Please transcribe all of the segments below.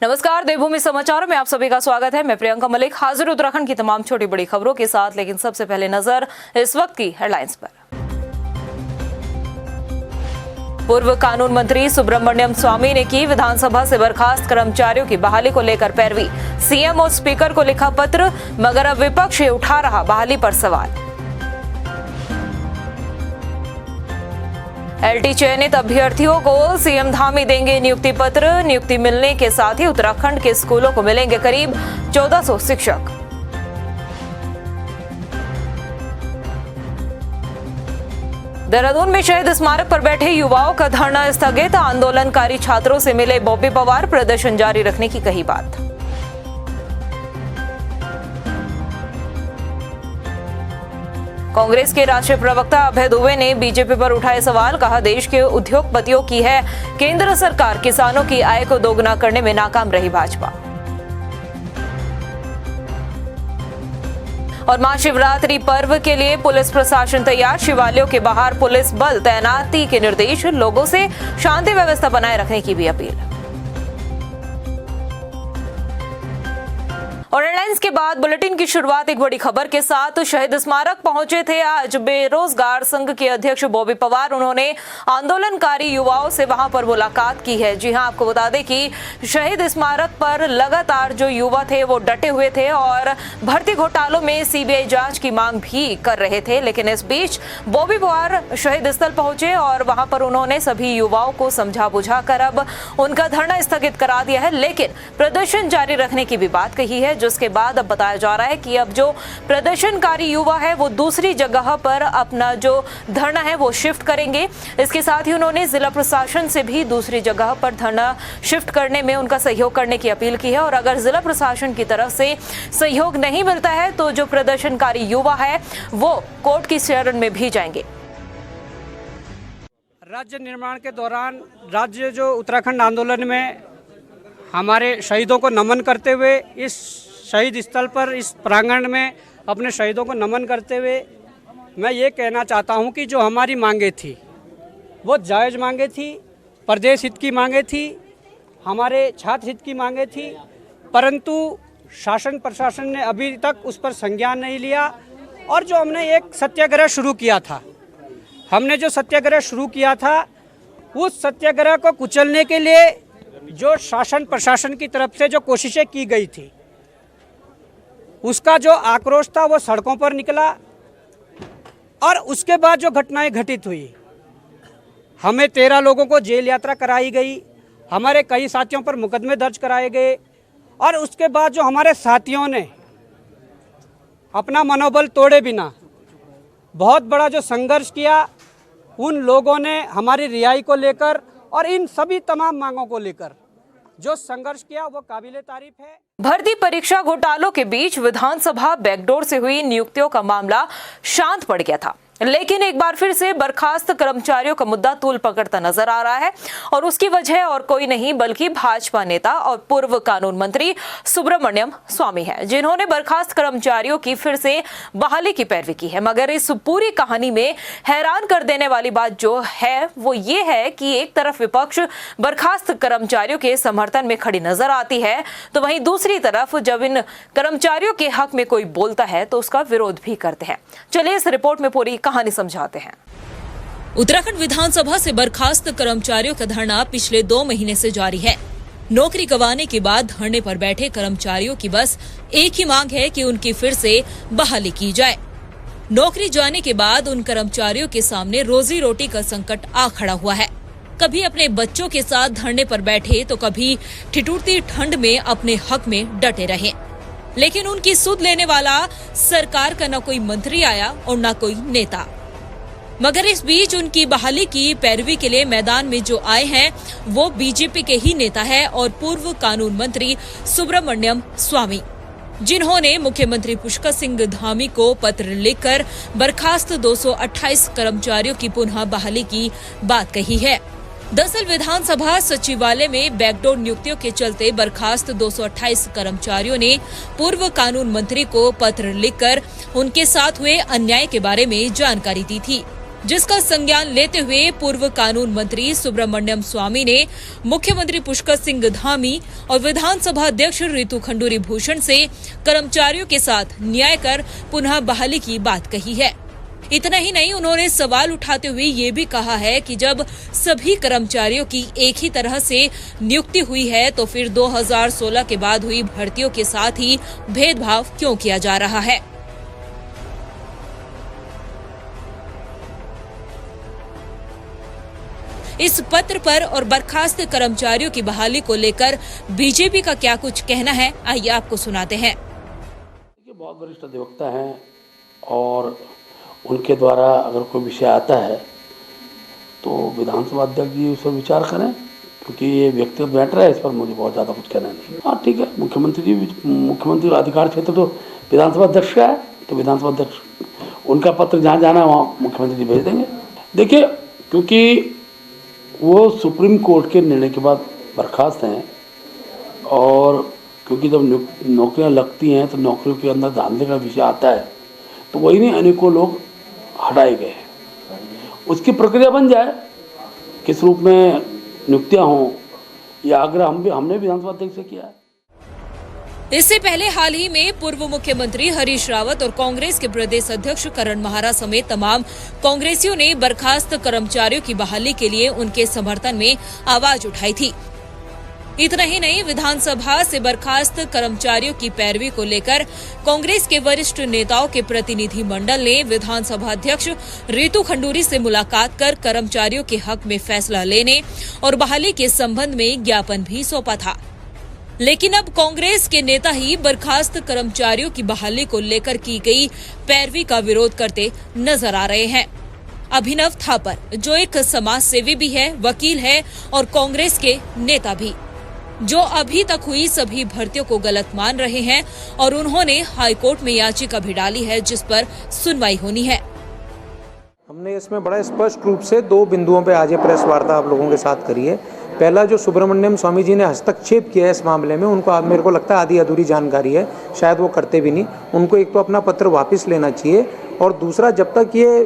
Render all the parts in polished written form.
नमस्कार, देवभूमि समाचारों में आप सभी का स्वागत है। मैं प्रियंका मलिक हाजिर उत्तराखंड की तमाम छोटी बड़ी खबरों के साथ, लेकिन सबसे पहले नजर इस वक्त की हेडलाइंस पर। पूर्व कानून मंत्री सुब्रमण्यम स्वामी ने की विधानसभा से बर्खास्त कर्मचारियों की बहाली को लेकर पैरवी। सीएम और स्पीकर को लिखा पत्र, मगर अब विपक्ष उठा रहा बहाली पर सवाल। एलटी चयनित अभ्यर्थियों को सीएम धामी देंगे नियुक्ति पत्र। नियुक्ति मिलने के साथ ही उत्तराखंड के स्कूलों को मिलेंगे करीब 1400 शिक्षक। देहरादून में शहीद स्मारक पर बैठे युवाओं का धरना स्थगित। आंदोलनकारी छात्रों से मिले बॉबी पवार, प्रदर्शन जारी रखने की कही बात। कांग्रेस के राष्ट्रीय प्रवक्ता अभय दुबे ने बीजेपी पर उठाए सवाल। कहा, देश के उद्योगपतियों की है केंद्र सरकार, किसानों की आय को दोगुना करने में नाकाम रही भाजपा। और महाशिवरात्रि पर्व के लिए पुलिस प्रशासन तैयार। शिवालयों के बाहर पुलिस बल तैनाती के निर्देश। लोगों से शांति व्यवस्था बनाए रखने की भी अपील। और हेडलाइंस के बाद बुलेटिन की शुरुआत एक बड़ी खबर के साथ। शहीद स्मारक पहुंचे थे आज बेरोजगार संघ के अध्यक्ष बॉबी पवार। उन्होंने आंदोलनकारी युवाओं से वहां पर मुलाकात की है। जी हां, आपको बता दें कि शहीद स्मारक पर लगातार जो युवा थे वो डटे हुए थे और भर्ती घोटालों में सीबीआई जांच की मांग भी कर रहे थे। लेकिन इस बीच बॉबी पवार शहीद स्थल पहुंचे और वहां पर उन्होंने सभी युवाओं को समझा बुझाकर अब उनका धरना स्थगित करा दिया है, लेकिन प्रदर्शन जारी रखने की भी बात कही है। जिसके बाद अब बताया जा रहा है कि अब जो प्रदर्शनकारी युवा है वो दूसरी जगह पर अपना जो धरना है वो शिफ्ट करेंगे। इसके साथ ही उन्होंने जिला प्रशासन से भी दूसरी जगह पर धरना शिफ्ट करने में उनका सहयोग करने की अपील की है। और अगर जिला प्रशासन की तरफ से सहयोग नहीं मिलता है तो जो प्रदर्शनकारी युवा है वो कोर्ट की शरण में भी जाएंगे। राज्य निर्माण के दौरान राज्य जो उत्तराखंड आंदोलन में हमारे शहीदों को नमन करते हुए इस शहीद स्थल पर, इस प्रांगण में अपने शहीदों को नमन करते हुए मैं ये कहना चाहता हूँ कि जो हमारी मांगे थी वो जायज़ मांगे थी, प्रदेश हित की मांगे थी, हमारे छात्र हित की मांगे थी, परंतु शासन प्रशासन ने अभी तक उस पर संज्ञान नहीं लिया। और जो हमने एक सत्याग्रह शुरू किया था, उस सत्याग्रह को कुचलने के लिए जो शासन प्रशासन की तरफ से जो कोशिशें की गई थी उसका जो आक्रोश था वो सड़कों पर निकला। और उसके बाद जो घटनाएं घटित हुई, हमें 13 लोगों को जेल यात्रा कराई गई, हमारे कई साथियों पर मुकदमे दर्ज कराए गए। और उसके बाद जो हमारे साथियों ने अपना मनोबल तोड़े बिना बहुत बड़ा जो संघर्ष किया, उन लोगों ने हमारी रिहाई को लेकर और इन सभी तमाम मांगों को लेकर जो संघर्ष किया वो काबिले तारीफ है। भर्ती परीक्षा घोटालों के बीच विधानसभा बैकडोर से हुई नियुक्तियों का मामला शांत पड़ गया था, लेकिन एक बार फिर से बर्खास्त कर्मचारियों का मुद्दा तूल पकड़ता नजर आ रहा है। और उसकी वजह और कोई नहीं बल्कि भाजपा नेता और पूर्व कानून मंत्री सुब्रमण्यम स्वामी है, जिन्होंने बर्खास्त कर्मचारियों की फिर से बहाली की पैरवी की है। मगर इस पूरी कहानी में हैरान कर देने वाली बात जो है वो ये है कि एक तरफ विपक्ष बर्खास्त कर्मचारियों के समर्थन में खड़ी नजर आती है, तो वहीं दूसरी तरफ जब इन कर्मचारियों के हक में कोई बोलता है तो उसका विरोध भी करते हैं। चलिए इस रिपोर्ट में पूरी कहानी समझाते हैं। उत्तराखंड विधानसभा से बर्खास्त कर्मचारियों का धरना पिछले 2 महीने से जारी है। नौकरी गंवाने के बाद धरने पर बैठे कर्मचारियों की बस एक ही मांग है कि उनकी फिर से बहाली की जाए। नौकरी जाने के बाद उन कर्मचारियों के सामने रोजी रोटी का संकट आ खड़ा हुआ है। कभी अपने बच्चों के साथ धरने पर बैठे तो कभी ठिठुरती ठंड में अपने हक में डटे रहे, लेकिन उनकी सुध लेने वाला सरकार का न कोई मंत्री आया और न कोई नेता। मगर इस बीच उनकी बहाली की पैरवी के लिए मैदान में जो आए हैं वो बीजेपी के ही नेता है और पूर्व कानून मंत्री सुब्रमण्यम स्वामी, जिन्होंने मुख्यमंत्री पुष्कर सिंह धामी को पत्र लिखकर बर्खास्त 228 कर्मचारियों की पुनः बहाली की बात कही है। दरअसल विधानसभा सचिवालय में बैकडोर नियुक्तियों के चलते बर्खास्त 228 कर्मचारियों ने पूर्व कानून मंत्री को पत्र लिखकर उनके साथ हुए अन्याय के बारे में जानकारी दी थी, जिसका संज्ञान लेते हुए पूर्व कानून मंत्री सुब्रमण्यम स्वामी ने मुख्यमंत्री पुष्कर सिंह धामी और विधानसभा अध्यक्ष रितु खंडूरी भूषण से कर्मचारियों के साथ न्याय कर पुनः बहाली की बात कही है। इतना ही नहीं, उन्होंने सवाल उठाते हुए ये भी कहा है कि जब सभी कर्मचारियों की एक ही तरह से नियुक्ति हुई है तो फिर 2016 के बाद हुई भर्तियों के साथ ही भेदभाव क्यों किया जा रहा है। इस पत्र पर और बर्खास्त कर्मचारियों की बहाली को लेकर बीजेपी का क्या कुछ कहना है, आइए आपको सुनाते हैं। बहुत वरिष्ठ अधिवक्ता हैं और उनके द्वारा अगर कोई विषय आता है तो विधानसभा अध्यक्ष जी उस पर विचार करें, क्योंकि ये व्यक्तिगत मैटर है, इस पर मुझे बहुत ज़्यादा कुछ कहना नहीं। हाँ ठीक है, मुख्यमंत्री का अधिकार क्षेत्र तो विधानसभा अध्यक्ष का है, तो विधानसभा अध्यक्ष उनका पत्र जहाँ जाना है वहाँ मुख्यमंत्री जी भेज देंगे। देखिए, क्योंकि वो सुप्रीम कोर्ट के निर्णय के बाद बर्खास्त हैं और क्योंकि जब नौकरियाँ लगती हैं तो नौकरियों के अंदर धांधली का विषय आता है, तो वही नहीं अनेकों लोग हटाए गए। उसकी प्रक्रिया बन जाए, किस रूप में नियुक्तियां हों, यह आग्रह हमने विधानसभा अध्यक्ष से किया है। इससे पहले हाल ही में पूर्व मुख्यमंत्री हरीश रावत और कांग्रेस के प्रदेश अध्यक्ष करण महारा समेत तमाम कांग्रेसियों ने बर्खास्त कर्मचारियों की बहाली के लिए उनके समर्थन में आवाज उठाई थी। इतना ही नहीं, विधानसभा से बर्खास्त कर्मचारियों की पैरवी को लेकर कांग्रेस के वरिष्ठ नेताओं के प्रतिनिधि मंडल ने विधानसभा अध्यक्ष रितु खंडूरी से मुलाकात कर कर्मचारियों के हक में फैसला लेने और बहाली के संबंध में ज्ञापन भी सौंपा था। लेकिन अब कांग्रेस के नेता ही बर्खास्त कर्मचारियों की बहाली को लेकर की गई पैरवी का विरोध करते नजर आ रहे हैं। अभिनव थापर, जो एक समाज सेवी भी है, वकील है और कांग्रेस के नेता भी, जो अभी तक हुई सभी भर्तियों को गलत मान रहे हैं और उन्होंने हाईकोर्ट में याचिका भी डाली है जिस पर सुनवाई होनी है। हमने इसमें बड़ा स्पष्ट रूप से 2 बिंदुओं पे आज ये प्रेस वार्ता आप लोगों के साथ करी है। पहला, जो सुब्रमण्यम स्वामी जी ने हस्तक्षेप किया है इस मामले में, उनको मेरे को लगता है आधी अधूरी जानकारी है, शायद वो करते भी नहीं। उनको एक तो अपना पत्र वापस लेना चाहिए, और दूसरा, जब तक ये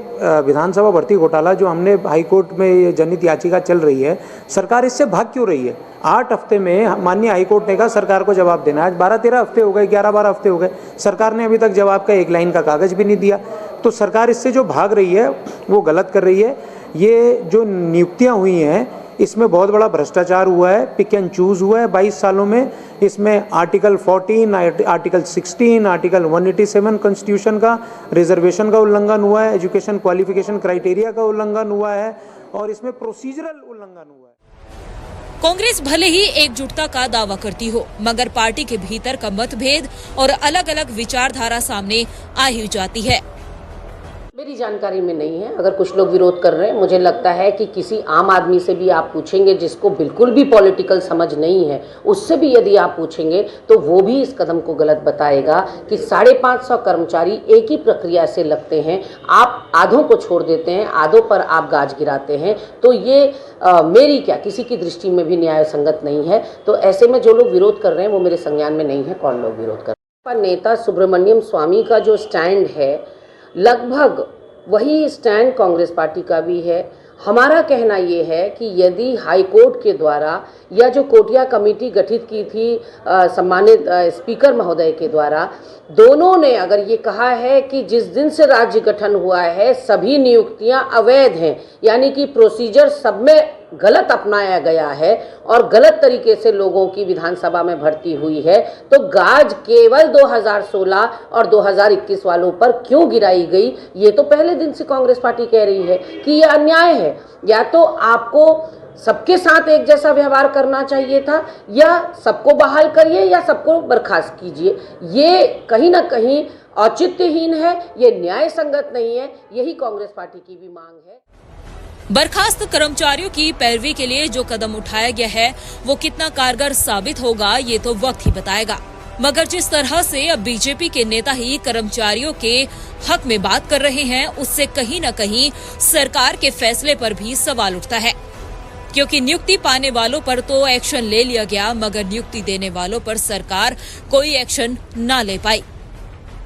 विधानसभा भर्ती घोटाला जो हमने हाईकोर्ट में ये जनहित याचिका चल रही है, सरकार इससे भाग क्यों रही है? 8 हफ्ते में माननीय हाईकोर्ट ने कहा सरकार को जवाब देना है। आज 12-13 हफ्ते हो गए, 11-12 हफ्ते हो गए, सरकार ने अभी तक जवाब का 1 लाइन का कागज भी नहीं दिया। तो सरकार इससे जो भाग रही है वो गलत कर रही है। ये जो नियुक्तियां हुई हैं इसमें बहुत बड़ा भ्रष्टाचार हुआ है, पिक एंड चूज हुआ है 22 सालों में। इसमें आर्टिकल 14, आर्टिकल 16, आर्टिकल 187 कॉन्स्टिट्यूशन का, रिजर्वेशन का उल्लंघन हुआ है, एजुकेशन क्वालिफिकेशन क्राइटेरिया का उल्लंघन हुआ है और इसमें प्रोसीजरल उल्लंघन हुआ है। कांग्रेस भले ही एकजुटता का दावा करती हो, मगर पार्टी के भीतर का मतभेद और अलग अलग विचारधारा सामने आ ही जाती है। मेरी जानकारी में नहीं है। अगर कुछ लोग विरोध कर रहे हैं, मुझे लगता है कि किसी आम आदमी से भी आप पूछेंगे जिसको बिल्कुल भी पॉलिटिकल समझ नहीं है, उससे भी यदि आप पूछेंगे तो वो भी इस कदम को गलत बताएगा कि 550 कर्मचारी एक ही प्रक्रिया से लगते हैं, आप आधों को छोड़ देते हैं, आधों पर आप गाज गिराते हैं, तो ये मेरी क्या किसी की दृष्टि में भी न्याय संगत नहीं है। तो ऐसे में जो लोग विरोध कर रहे हैं वो मेरे संज्ञान में नहीं है कौन लोग विरोध कर रहे हैं। नेता सुब्रमण्यम स्वामी का जो स्टैंड है लगभग वही स्टैंड कांग्रेस पार्टी का भी है। हमारा कहना ये है कि यदि हाईकोर्ट के द्वारा या जो कोटिया कमेटी गठित की थी सम्मानित स्पीकर महोदय के द्वारा, दोनों ने अगर ये कहा है कि जिस दिन से राज्य गठन हुआ है सभी नियुक्तियां अवैध हैं, यानी कि प्रोसीजर सब में गलत अपनाया गया है और गलत तरीके से लोगों की विधानसभा में भर्ती हुई है, तो गाज केवल 2016 और 2021 वालों पर क्यों गिराई गई? ये तो पहले दिन से कांग्रेस पार्टी कह रही है कि ये अन्याय है। या तो आपको सबके साथ एक जैसा व्यवहार करना चाहिए था, या सबको बहाल करिए या सबको बर्खास्त कीजिए। ये कहीं ना कहीं औचित्यहीन है, ये न्याय संगत नहीं है। यही कांग्रेस पार्टी की भी मांग है। बर्खास्त कर्मचारियों की पैरवी के लिए जो कदम उठाया गया है वो कितना कारगर साबित होगा ये तो वक्त ही बताएगा। मगर जिस तरह से अब बीजेपी के नेता ही कर्मचारियों के हक में बात कर रहे हैं, उससे कहीं न कहीं सरकार के फैसले पर भी सवाल उठता है, क्योंकि नियुक्ति पाने वालों पर तो एक्शन ले लिया गया, मगर नियुक्ति देने वालों पर सरकार कोई एक्शन न ले पाई।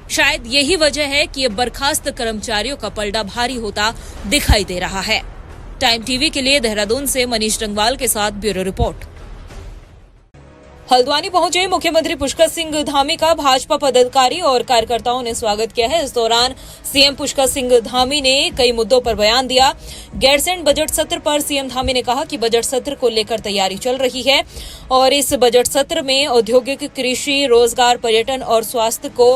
शायद यही वजह है कि अब बर्खास्त कर्मचारियों का पलड़ा भारी होता दिखाई दे रहा है। टाइम टीवी के लिए देहरादून से मनीष रंगवाल के साथ ब्यूरो रिपोर्ट। हल्द्वानी पहुंचे मुख्यमंत्री पुष्कर सिंह धामी का भाजपा पदाधिकारी और कार्यकर्ताओं ने स्वागत किया है। इस दौरान सीएम पुष्कर सिंह धामी ने कई मुद्दों पर बयान दिया। गैरसैंण बजट सत्र पर सीएम धामी ने कहा कि बजट सत्र को लेकर तैयारी चल रही है और इस बजट सत्र में औद्योगिक, कृषि, रोजगार, पर्यटन और स्वास्थ्य को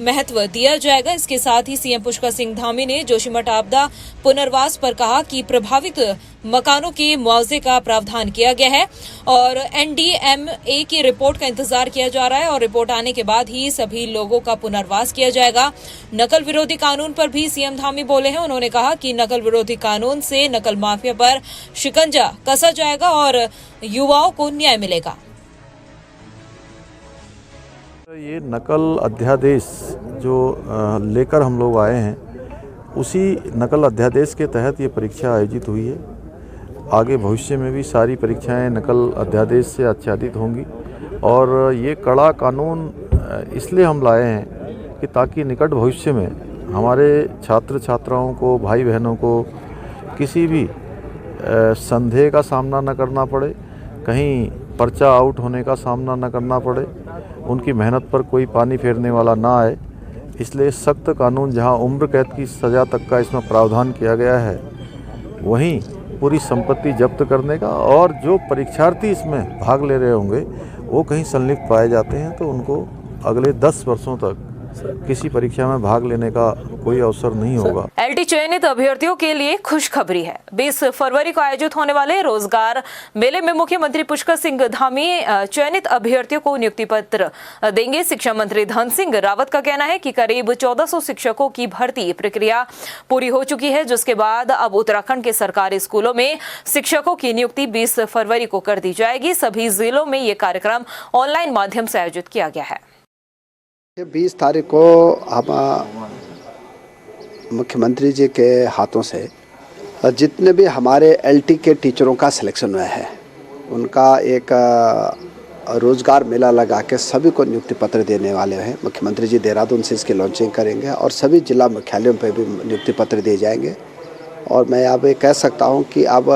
महत्व दिया जाएगा। इसके साथ ही सीएम पुष्कर सिंह धामी ने जोशीमठ आपदा पुनर्वास पर कहा कि प्रभावित मकानों के मुआवजे का प्रावधान किया गया है और एनडीएमए की रिपोर्ट का इंतजार किया जा रहा है और रिपोर्ट आने के बाद ही सभी लोगों का पुनर्वास किया जाएगा। नकल विरोधी कानून पर भी सीएम धामी बोले हैं। उन्होंने कहा कि नकल विरोधी कानून से नकल माफिया पर शिकंजा कसा जाएगा और युवाओं को न्याय मिलेगा। ये नकल अध्यादेश जो लेकर हम लोग आए हैं, उसी नकल अध्यादेश के तहत ये परीक्षा आयोजित हुई है। आगे भविष्य में भी सारी परीक्षाएं नकल अध्यादेश से आच्छादित होंगी और ये कड़ा कानून इसलिए हम लाए हैं कि ताकि निकट भविष्य में हमारे छात्र छात्राओं को, भाई बहनों को किसी भी संदेह का सामना न करना पड़े, कहीं पर्चा आउट होने का सामना न करना पड़े, उनकी मेहनत पर कोई पानी फेरने वाला ना आए। इसलिए सख्त कानून, जहां उम्र कैद की सज़ा तक का इसमें प्रावधान किया गया है, वहीं पूरी संपत्ति जब्त करने का, और जो परीक्षार्थी इसमें भाग ले रहे होंगे वो कहीं संलिप्त पाए जाते हैं तो उनको अगले 10 वर्षों तक किसी परीक्षा में भाग लेने का कोई अवसर नहीं होगा। एलटी चयनित अभ्यर्थियों के लिए खुशखबरी है। 20 फरवरी को आयोजित होने वाले रोजगार मेले में मुख्यमंत्री पुष्कर सिंह धामी चयनित अभ्यर्थियों को नियुक्ति पत्र देंगे। शिक्षा मंत्री धन सिंह रावत का कहना है कि करीब 1400 शिक्षकों की भर्ती प्रक्रिया पूरी हो चुकी है, जिसके बाद अब उत्तराखंड के सरकारी स्कूलों में शिक्षकों की नियुक्ति 20 फरवरी को कर दी जाएगी। सभी जिलों में ये कार्यक्रम ऑनलाइन माध्यम से आयोजित किया गया है। 20 तारीख को हम मुख्यमंत्री जी के हाथों से जितने भी हमारे एलटी के टीचरों का सिलेक्शन हुआ है, उनका एक रोज़गार मेला लगा के सभी को नियुक्ति पत्र देने वाले हैं। मुख्यमंत्री जी देहरादून से इसकी लॉन्चिंग करेंगे और सभी जिला मुख्यालयों पर भी नियुक्ति पत्र दिए जाएंगे। और मैं अब कह सकता हूं कि अब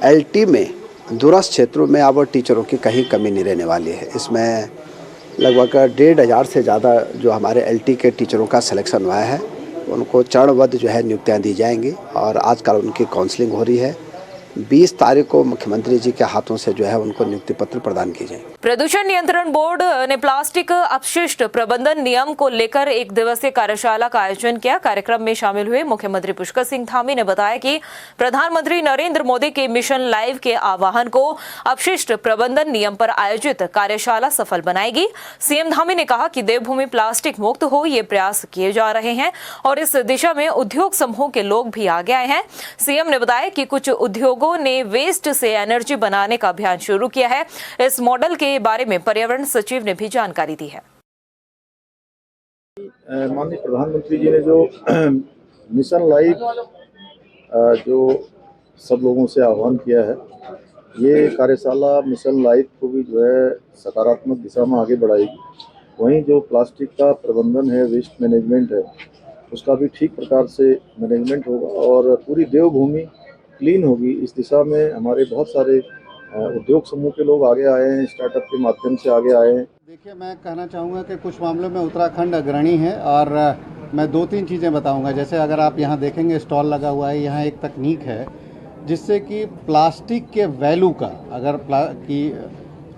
एलटी में दूरस्थ क्षेत्रों में अब टीचरों की कहीं कमी नहीं रहने वाली है। इसमें लगभग 1500 से ज़्यादा जो हमारे एलटी के टीचरों का सिलेक्शन हुआ है, उनको चरणबद्ध जो है नियुक्तियाँ दी जाएंगी और आजकल उनकी काउंसलिंग हो रही है। 20 तारीख को मुख्यमंत्री जी के हाथों से जो है उनको नियुक्ति पत्र प्रदान किए जाएंगे। प्रदूषण नियंत्रण बोर्ड ने प्लास्टिक अपशिष्ट प्रबंधन नियम को लेकर 1 दिवसीय कार्यशाला का आयोजन किया। कार्यक्रम में शामिल हुए मुख्यमंत्री पुष्कर सिंह धामी ने बताया कि प्रधानमंत्री नरेंद्र मोदी के मिशन लाइव के आह्वान को अपशिष्ट प्रबंधन नियम पर आयोजित कार्यशाला सफल बनाएगी। सीएम धामी ने कहा कि देवभूमि प्लास्टिक मुक्त हो, ये प्रयास किए जा रहे हैं और इस दिशा में उद्योग समूह के लोग भी आगे आए हैं। सीएम ने बताया कि कुछ उद्योगों ने वेस्ट से एनर्जी बनाने का अभियान शुरू किया है। इस मॉडल के बारे में पर्यावरण सचिव ने भी जानकारी दी है। माननीय प्रधानमंत्री जी ने जो मिशन लाइफ जो सब लोगों से आह्वान किया है, ये कार्यशाला मिशन लाइफ को भी जो है सकारात्मक दिशा में आगे बढ़ाएगी। वहीं जो प्लास्टिक का प्रबंधन है, वेस्ट मैनेजमेंट है, उसका भी ठीक प्रकार से मैनेजमेंट होगा और पूरी देवभूमि क्लीन होगी। इस दिशा में हमारे बहुत सारे उद्योग समूह के लोग आगे आए हैं, स्टार्टअप के माध्यम से आगे आए हैं। देखिए, मैं कहना चाहूँगा कि कुछ मामलों में उत्तराखंड अग्रणी है और मैं 2-3 चीज़ें बताऊँगा। जैसे अगर आप यहाँ देखेंगे स्टॉल लगा हुआ है, यहाँ एक तकनीक है जिससे कि प्लास्टिक के वैल्यू का अगर की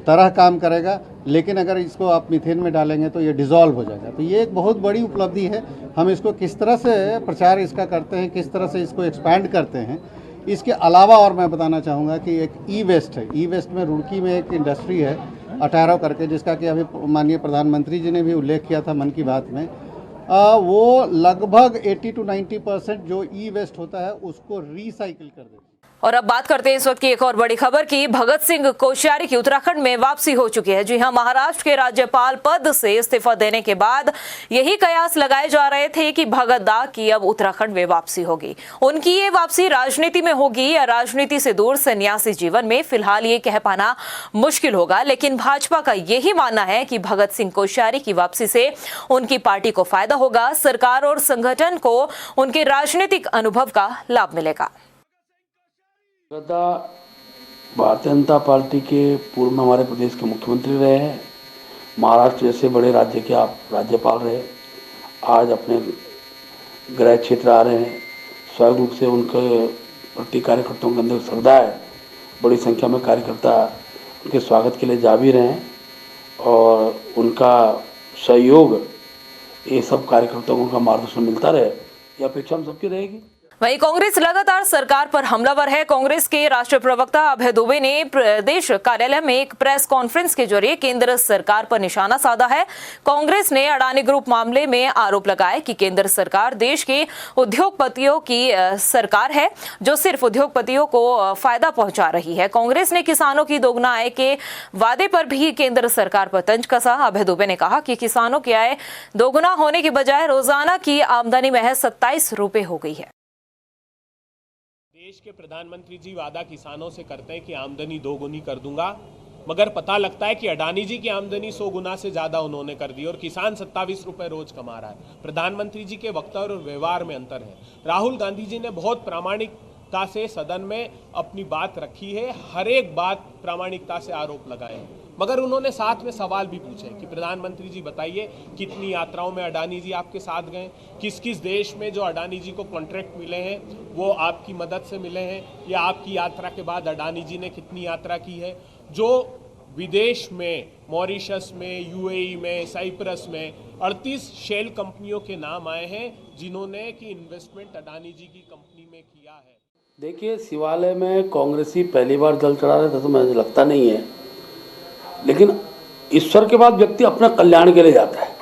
तरह काम करेगा, लेकिन अगर इसको आप मीथेन में डालेंगे तो ये डिज़ोल्व हो जाएगा। तो ये एक बहुत बड़ी उपलब्धि है। हम इसको किस तरह से प्रचार इसका करते हैं, किस तरह से इसको एक्सपैंड करते हैं। इसके अलावा और मैं बताना चाहूँगा कि एक ई वेस्ट है। ई वेस्ट में रुड़की में एक इंडस्ट्री है अटारो करके, जिसका कि अभी माननीय प्रधानमंत्री जी ने भी उल्लेख किया था मन की बात में। वो लगभग 80 to 90% जो ई वेस्ट होता है उसको रिसाइकिल कर देते हैं। और अब बात करते हैं इस वक्त की एक और बड़ी खबर की। भगत सिंह कोश्यारी की उत्तराखंड में वापसी हो चुकी है। जी हां, महाराष्ट्र के राज्यपाल पद से इस्तीफा देने के बाद यही कयास लगाए जा रहे थे कि भगत दा की अब उत्तराखंड में वापसी होगी। उनकी ये वापसी राजनीति में होगी या राजनीति से दूर सन्यासी जीवन में, फिलहाल ये कह पाना मुश्किल होगा। लेकिन भाजपा का यही मानना है कि भगत सिंह कोश्यारी की वापसी से उनकी पार्टी को फायदा होगा, सरकार और संगठन को उनके राजनीतिक अनुभव का लाभ मिलेगा। भारतीय जनता पार्टी के पूर्व में हमारे प्रदेश के मुख्यमंत्री रहे हैं, महाराष्ट्र जैसे बड़े राज्य के आप राज्यपाल रहे, आज अपने गृह क्षेत्र आ रहे हैं। स्वाभाविक रूप से उनके प्रति कार्यकर्ताओं के अंदर श्रद्धा है, बड़ी संख्या में कार्यकर्ता उनके स्वागत के लिए जा भी रहे हैं और उनका सहयोग, ये सब कार्यकर्ताओं को उनका मार्गदर्शन मिलता रहे, ये अपेक्षा हम सबकी रहेगी। वहीं कांग्रेस लगातार सरकार पर हमलावर है। कांग्रेस के राष्ट्रीय प्रवक्ता अभय दुबे ने प्रदेश कार्यालय में एक प्रेस कॉन्फ्रेंस के जरिए केंद्र सरकार पर निशाना साधा है। कांग्रेस ने अडानी ग्रुप मामले में आरोप लगाया कि केंद्र सरकार देश के उद्योगपतियों की सरकार है, जो सिर्फ उद्योगपतियों को फायदा पहुंचा रही है। कांग्रेस ने किसानों की दोगुना आय के वादे पर भी केंद्र सरकार पर तंज कसा। अभय दुबे ने कहा कि किसानों की आय दोगुना होने के बजाय रोजाना की आमदनी महज 27 रुपए हो गई है। देश के प्रधानमंत्री जी वादा किसानों से करते हैं कि आमदनी 2 गुनी कर दूंगा, मगर पता लगता है कि अडानी जी की आमदनी 100 गुना से ज्यादा उन्होंने कर दी और किसान 27 रुपए रोज कमा रहा है। प्रधानमंत्री जी के वक्तव्य और व्यवहार में अंतर है। राहुल गांधी जी ने बहुत प्रामाणिकता से सदन में अपनी बात रखी है, हर एक बात प्रामाणिकता से आरोप लगाए हैं, मगर उन्होंने साथ में सवाल भी पूछे कि प्रधानमंत्री जी बताइए कितनी यात्राओं में अडानी जी आपके साथ गए, किस किस देश में जो अडानी जी को कॉन्ट्रैक्ट मिले हैं वो आपकी मदद से मिले हैं, या आपकी यात्रा के बाद अडानी जी ने कितनी यात्रा की है। जो विदेश में मॉरिशस में, यूएई में, साइप्रस में 38 शेल कंपनियों के नाम आए हैं जिन्होंने कि इन्वेस्टमेंट अडानी जी की कंपनी में किया है। देखिए, शिवालय में कांग्रेसी पहली बार जल चढ़ा रहे थे तो मुझे लगता नहीं है, लेकिन ईश्वर के बाद व्यक्ति अपना कल्याण के लिए जाता है।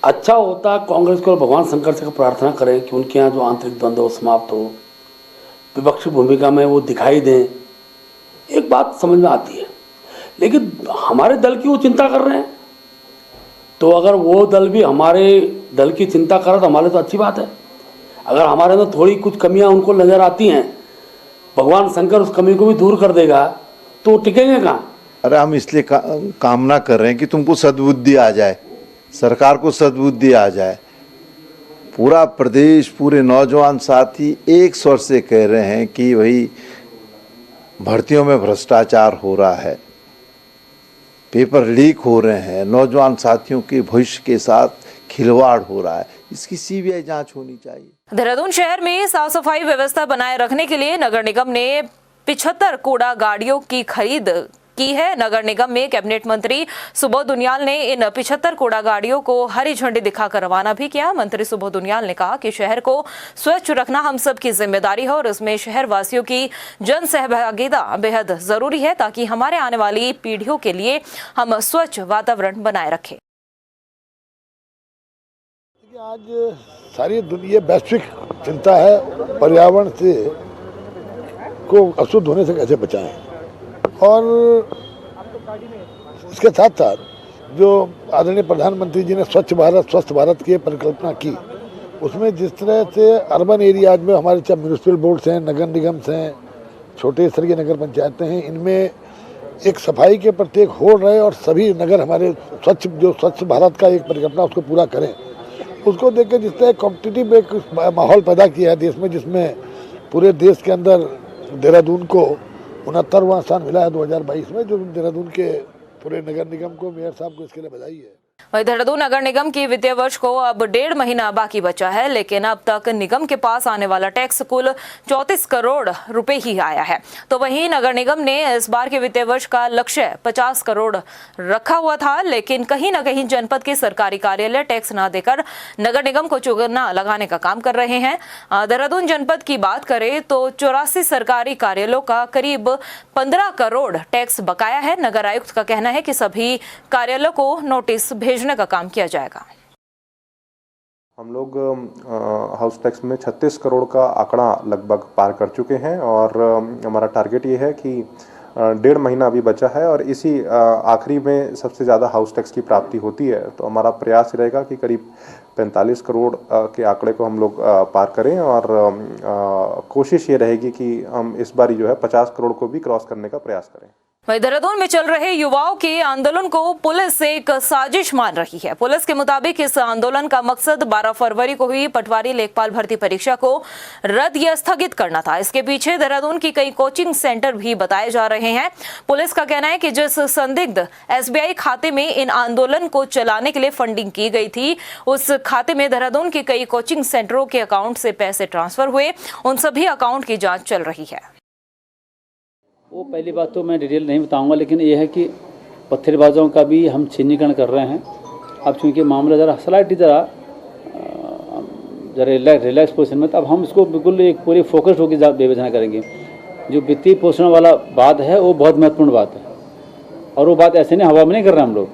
अच्छा होता कांग्रेस को भगवान शंकर से प्रार्थना करें कि उनके यहाँ जो आंतरिक द्वंद्व समाप्त हो, विपक्षी भूमिका में वो दिखाई दें, एक बात समझ में आती है। लेकिन हमारे दल की वो चिंता कर रहे हैं, तो अगर वो दल भी हमारे दल की चिंता करे तो हमारे तो अच्छी बात है। अगर हमारे अंदर थोड़ी कुछ कमियां उनको नज़र आती हैं, भगवान शंकर उस कमी को भी दूर कर देगा तो टिकेंगे कहाँ। अरे हम इसलिए कामना कर रहे हैं कि तुमको सद्बुद्धि आ जाए, सरकार को सद्बुद्धि आ जाए। पूरा प्रदेश, पूरे नौजवान साथी एक स्वर से कह रहे हैं कि भाई भर्तियों में भ्रष्टाचार हो रहा है, पेपर लीक हो रहे हैं, नौजवान साथियों के भविष्य के साथ खिलवाड़ हो रहा है, इसकी सीबीआई जांच होनी चाहिए। देहरादून शहर में साफ सफाई व्यवस्था बनाए रखने के लिए नगर निगम ने 75 कूड़ा गाड़ियों की खरीद की है। नगर निगम में कैबिनेट मंत्री सुबोध उनियाल ने इन 75 कूड़ा गाड़ियों को हरी झंडी दिखाकर रवाना भी किया। मंत्री सुबोध उनियाल ने कहा कि शहर को स्वच्छ रखना हम सब की जिम्मेदारी है और इसमें शहर वासियों की जन सहभागिता बेहद जरूरी है ताकि हमारे आने वाली पीढ़ियों के लिए हम स्वच्छ वातावरण बनाए रखें। आज सारी दुनिया वैश्विक चिंता है पर्यावरण से को अशुद्ध होने से कैसे बचाएं, और इसके साथ साथ जो आदरणीय प्रधानमंत्री जी ने स्वच्छ भारत स्वस्थ भारत की परिकल्पना की, उसमें जिस तरह से अर्बन एरियाज में हमारे चाहे म्यूनिसिपल बोर्ड्स हैं, नगर निगम्स हैं, छोटे स्तर की नगर पंचायतें हैं, इनमें एक सफाई के प्रति एक होड़ रहे और सभी नगर हमारे स्वच्छ भारत का एक परिकल्पना उसको पूरा करें, उसको देख के जिस तरह कॉम्पिटिटिव एक माहौल पैदा किया है देश में, जिसमें पूरे देश के अंदर देहरादून को 69वां स्थान मिला है 2022 में, जो देहरादून के पूरे नगर निगम को, मेयर साहब को इसके लिए बधाई है। वहीं देहरादून नगर निगम की वित्तीय वर्ष को अब 1.5 महीना बाकी बचा है, लेकिन अब तक निगम के पास आने वाला टैक्स कुल 34 करोड़ रुपए ही आया है। तो वहीं नगर निगम ने इस बार के वित्तीय वर्ष का लक्ष्य 50 करोड़ रखा हुआ था, लेकिन कहीं न कहीं जनपद के सरकारी कार्यालय टैक्स न देकर नगर निगम को चुगना लगाने का काम कर रहे हैं। देहरादून जनपद की बात करें तो 84 सरकारी कार्यालयों का करीब 15 करोड़ टैक्स बकाया है। नगर आयुक्त का कहना है कि सभी कार्यालयों को नोटिस भेजने का काम किया जाएगा। हम लोग हाउस टैक्स में 36 करोड़ का आंकड़ा लगभग पार कर चुके हैं और हमारा टारगेट ये है कि 1.5 महीना अभी बचा है और इसी आखिरी में सबसे ज़्यादा हाउस टैक्स की प्राप्ति होती है। तो हमारा प्रयास रहेगा कि करीब 45 करोड़ के आंकड़े को हम लोग पार करें और कोशिश ये रहेगी कि हम इस बारी जो है 50 करोड़ को भी क्रॉस करने का प्रयास करें। वहीं देहरादून में चल रहे युवाओं के आंदोलन को पुलिस एक साजिश मान रही है। पुलिस के मुताबिक इस आंदोलन का मकसद 12 फरवरी को हुई पटवारी लेखपाल भर्ती परीक्षा को रद्द या स्थगित करना था। इसके पीछे देहरादून की कई कोचिंग सेंटर भी बताए जा रहे हैं। पुलिस का कहना है कि जिस संदिग्ध SBI खाते में इन आंदोलन को चलाने के लिए फंडिंग की गई थी, उस खाते में देहरादून के कई कोचिंग सेंटरों के अकाउंट से पैसे ट्रांसफर हुए। उन सभी अकाउंट की जाँच चल रही है। वो पहली बात तो मैं डिटेल नहीं बताऊंगा, लेकिन ये है कि पत्थरबाजों का भी हम चिन्हीकरण कर रहे हैं। अब चूँकि मामला ज़रा स्लाइटली ज़रा रिलैक्स पोजीशन में, तो अब हम इसको बिल्कुल एक पूरी फोकस्ड होकर विवेचना करेंगे। जो वित्तीय पोषण वाला बात है वो बहुत महत्वपूर्ण बात है और वो बात ऐसे नहीं हवा में नहीं कर रहे हम लोग,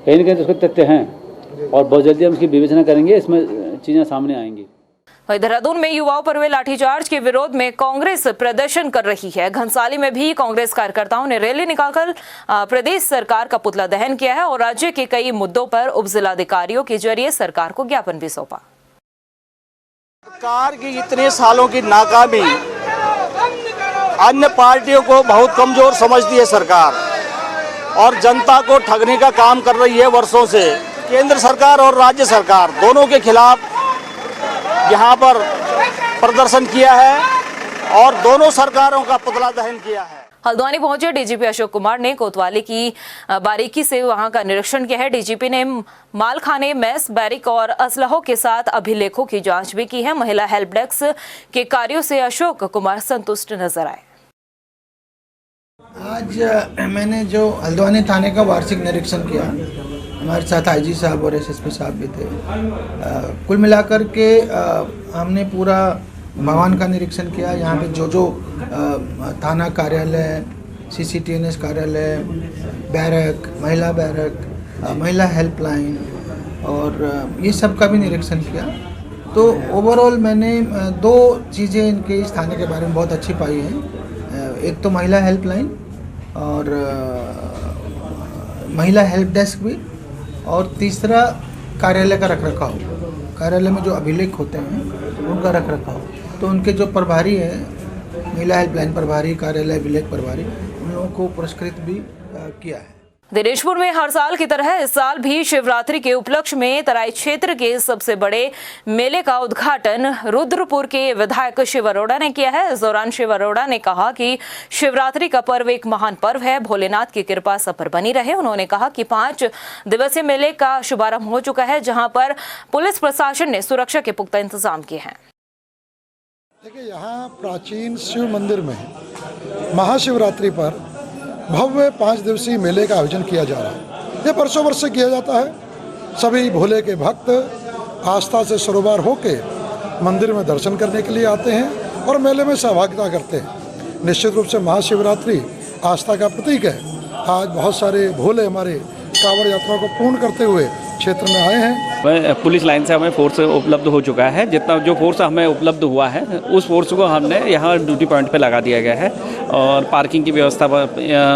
कहीं ना कहीं तो उसके तथ्य हैं और बहुत जल्दी हम इसकी विवेचना करेंगे, इसमें चीज़ें सामने आएंगी। वहीं देहरादून में युवाओं पर हुए लाठीचार्ज के विरोध में कांग्रेस प्रदर्शन कर रही है। घनसाली में भी कांग्रेस कार्यकर्ताओं ने रैली निकालकर प्रदेश सरकार का पुतला दहन किया है और राज्य के कई मुद्दों पर उप जिलाधिकारियों के जरिए सरकार को ज्ञापन भी सौंपा। सरकार की इतने सालों की नाकामी अन्य पार्टियों को बहुत कमजोर समझती है सरकार और जनता को ठगने का काम कर रही है वर्षों से। केंद्र सरकार और राज्य सरकार दोनों के खिलाफ यहाँ पर प्रदर्शन किया है और दोनों सरकारों का पुतला दहन किया है। हल्द्वानी पहुंचे डीजीपी अशोक कुमार ने कोतवाली की बारीकी से वहां का निरीक्षण किया है। डीजीपी ने मालखाने, मैस, बैरिक और असलहों के साथ अभिलेखों की जांच भी की है। महिला हेल्प डेस्क के कार्यों से अशोक कुमार संतुष्ट नजर आए। आज मैंने जो हल्द्वानी थाने का वार्षिक निरीक्षण किया, हमारे साथ आईजी साहब और एसएसपी साहब भी थे। कुल मिलाकर के हमने पूरा भवन का निरीक्षण किया। यहाँ पे जो थाना कार्यालय, CCTNS कार्यालय, बैरक, महिला बैरक, महिला हेल्पलाइन और ये सब का भी निरीक्षण किया। तो ओवरऑल मैंने 2 चीज़ें इनके इस थाने के बारे में बहुत अच्छी पाई हैं। एक तो महिला हेल्पलाइन और महिला हेल्प डेस्क भी, और तीसरा कार्यालय का रखरखाव। कार्यालय में जो अभिलेख होते हैं उनका रखरखाव, तो उनके जो प्रभारी हैं, महिला हेल्पलाइन प्रभारी, कार्यालय अभिलेख प्रभारी, उन लोगों को पुरस्कृत भी किया है। दिनेशपुर में हर साल की तरह इस साल भी शिवरात्रि के उपलक्ष्य में तराई क्षेत्र के सबसे बड़े मेले का उद्घाटन रुद्रपुर के विधायक शिव अरोड़ा ने किया है। इस दौरान शिव अरोड़ा ने कहा कि शिवरात्रि का पर्व एक महान पर्व है, भोलेनाथ की कृपा सब पर बनी रहे। उन्होंने कहा कि 5 दिवसीय मेले का शुभारंभ हो चुका है, जहां पर पुलिस प्रशासन ने सुरक्षा के पुख्ता इंतजाम किए हैं। देखिए, यहाँ प्राचीन शिव मंदिर में महाशिवरात्रि पर भव्य 5 दिवसीय मेले का आयोजन किया जा रहा है। ये वर्षों वर्ष से किया जाता है। सभी भोले के भक्त आस्था से सरोवर होके मंदिर में दर्शन करने के लिए आते हैं और मेले में सहभागिता करते हैं। निश्चित रूप से महाशिवरात्रि आस्था का प्रतीक है। आज बहुत सारे भोले हमारे कांवड़ यात्रा को पूर्ण करते हुए क्षेत्र में आए हैं। पुलिस लाइन से हमें फोर्स उपलब्ध हो चुका है। जितना जो फोर्स हमें उपलब्ध हुआ है उस फोर्स को हमने यहाँ ड्यूटी पॉइंट पे लगा दिया गया है और पार्किंग की व्यवस्था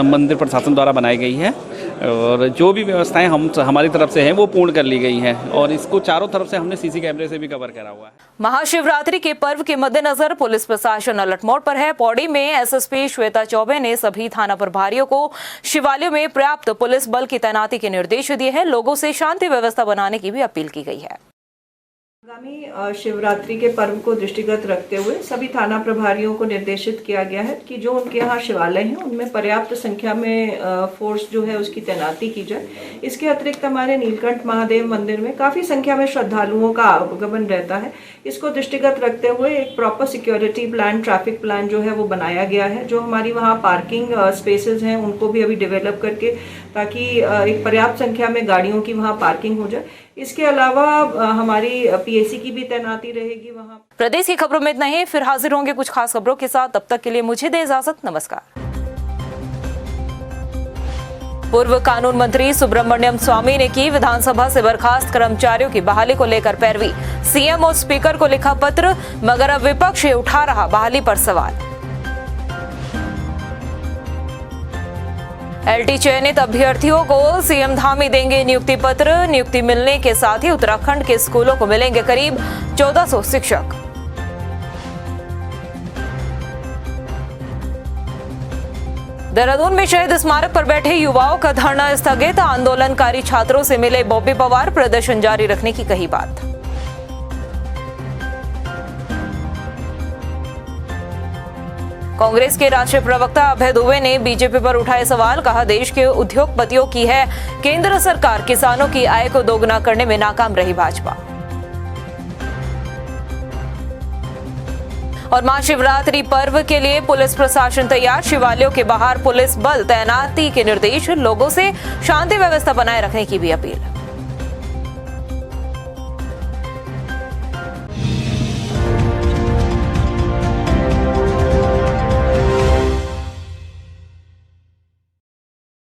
मंदिर प्रशासन द्वारा बनाई गई है और जो भी व्यवस्थाएं हमारी तरफ से हैं वो पूर्ण कर ली गई हैं और इसको चारों तरफ से हमने सीसी कैमरे से भी कवर करा हुआ है। महाशिवरात्रि के पर्व के मद्देनजर पुलिस प्रशासन अलर्ट मोड पर है। पौड़ी में एसएसपी श्वेता चौबे ने सभी थाना प्रभारियों को शिवालयों में पर्याप्त पुलिस बल की तैनाती के निर्देश दिए हैं। लोगों से शांति व्यवस्था बनाने की भी अपील की गई है। आगामी शिवरात्रि के पर्व को दृष्टिगत रखते हुए सभी थाना प्रभारियों को निर्देशित किया गया है कि जो उनके यहाँ शिवालय हैं उनमें पर्याप्त संख्या में फोर्स जो है उसकी तैनाती की जाए। इसके अतिरिक्त हमारे नीलकंठ महादेव मंदिर में काफ़ी संख्या में श्रद्धालुओं का आवागमन रहता है। इसको दृष्टिगत रखते हुए एक proper security plan, traffic plan जो है वो बनाया गया है। जो हमारी वहाँ पार्किंग स्पेसेस हैं उनको भी अभी डेवलप करके ताकि एक पर्याप्त संख्या में गाड़ियों की वहाँ पार्किंग हो जाए। इसके अलावा हमारी पीएसी की भी तैनाती रहेगी वहाँ। प्रदेश की खबरों में इतना ही, फिर हाजिर होंगे कुछ खास खबरों के साथ। तब तक के लिए मुझे दे इजाजत। नमस्कार। पूर्व कानून मंत्री सुब्रमण्यम स्वामी ने की विधानसभा से बर्खास्त कर्मचारियों की बहाली को लेकर पैरवी। सीएम और स्पीकर को लिखा पत्र, मगर अब विपक्ष उठा रहा बहाली पर सवाल। एलटी चयनित अभ्यर्थियों को सीएम धामी देंगे नियुक्ति पत्र। नियुक्ति मिलने के साथ ही उत्तराखंड के स्कूलों को मिलेंगे करीब 1400 शिक्षक। देहरादून में शहीद स्मारक पर बैठे युवाओं का धरना स्थगित। आंदोलनकारी छात्रों से मिले बॉबी पवार, प्रदर्शन जारी रखने की कही बात। कांग्रेस के राष्ट्रीय प्रवक्ता अभय दुबे ने बीजेपी पर उठाए सवाल, कहा देश के उद्योगपतियों की है केंद्र सरकार, किसानों की आय को दोगुना करने में नाकाम रही भाजपा। और महाशिवरात्रि पर्व के लिए पुलिस प्रशासन तैयार, शिवालयों के बाहर पुलिस बल तैनाती के निर्देश, लोगों से शांति व्यवस्था बनाए रखने की भी अपील।